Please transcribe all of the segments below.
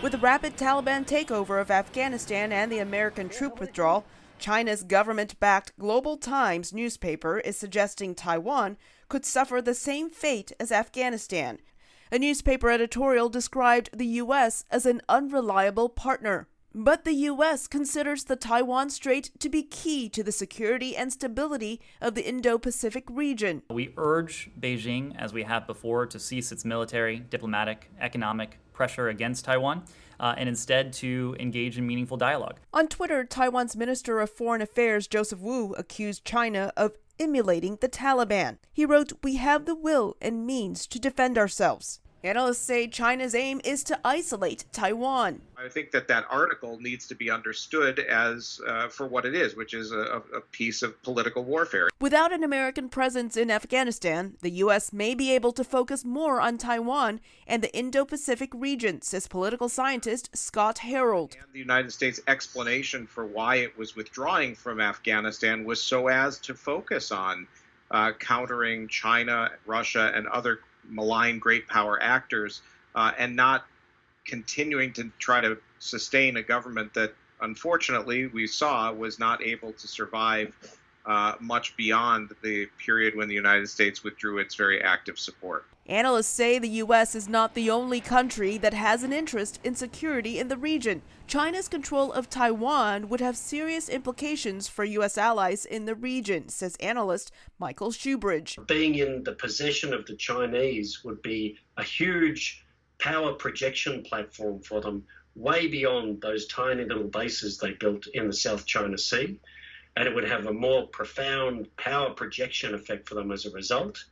With the rapid Taliban takeover of Afghanistan and the American troop withdrawal, China's government-backed Global Times newspaper is suggesting Taiwan could suffer the same fate as Afghanistan. A newspaper editorial described the U.S. as an unreliable partner. But the U.S. considers the Taiwan Strait to be key to the security and stability of the Indo-Pacific region. We urge Beijing, as we have before, to cease its military, diplomatic, economic pressure against Taiwan, and instead to engage in meaningful dialogue. On Twitter, Taiwan's Minister of Foreign Affairs Joseph Wu accused China of emulating the Taliban. He wrote, "We have the will and means to defend ourselves." Analysts say China's aim is to isolate Taiwan. I think that article needs to be understood as for what it is, which is a piece of political warfare. Without an American presence in Afghanistan, the U.S. may be able to focus more on Taiwan and the Indo-Pacific region, says political scientist Scott Harold. And the United States' explanation for why it was withdrawing from Afghanistan was so as to focus on countering China, Russia, and other malign great power actors, and not continuing to try to sustain a government that, unfortunately, we saw was not able to survive much beyond the period when the United States withdrew its very active support. Analysts say the U.S. is not the only country that has an interest in security in the region. China's control of Taiwan would have serious implications for U.S. allies in the region, says analyst Michael Shoebridge. Being in the possession of the Chinese would be a huge power projection platform for them, way beyond those tiny little bases they built in the South China Sea. And it would have a more profound power projection effect for them as a result.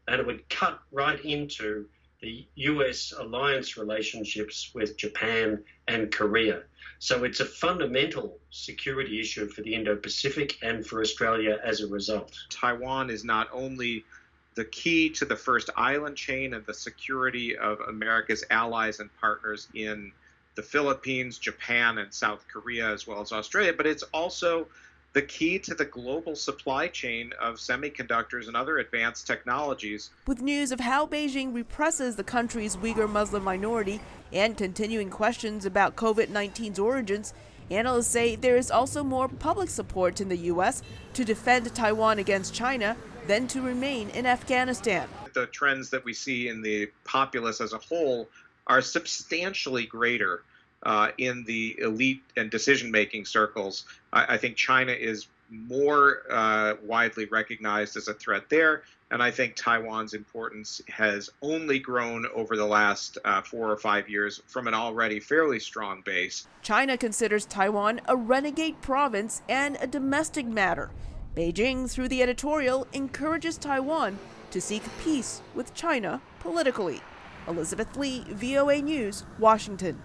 And it would cut right into the U.S. alliance relationships with Japan and Korea. So it's a fundamental security issue for the Indo-Pacific and for Australia as a result. Taiwan is not only the key to the first island chain and the security of America's allies and partners in the Philippines, Japan, and South Korea, as well as Australia, but it's also the key to the global supply chain of semiconductors and other advanced technologies. With news of how Beijing represses the country's Uyghur Muslim minority and continuing questions about COVID-19's origins, analysts say there is also more public support in the U.S. to defend Taiwan against China than to remain in Afghanistan. The trends that we see in the populace as a whole are substantially greater in the elite and decision-making circles. I think China is more widely recognized as a threat there, and I think Taiwan's importance has only grown over the last 4 or 5 years from an already fairly strong base. China considers Taiwan a renegade province and a domestic matter. Beijing, through the editorial, encourages Taiwan to seek peace with China politically. Elizabeth Lee, VOA News, Washington.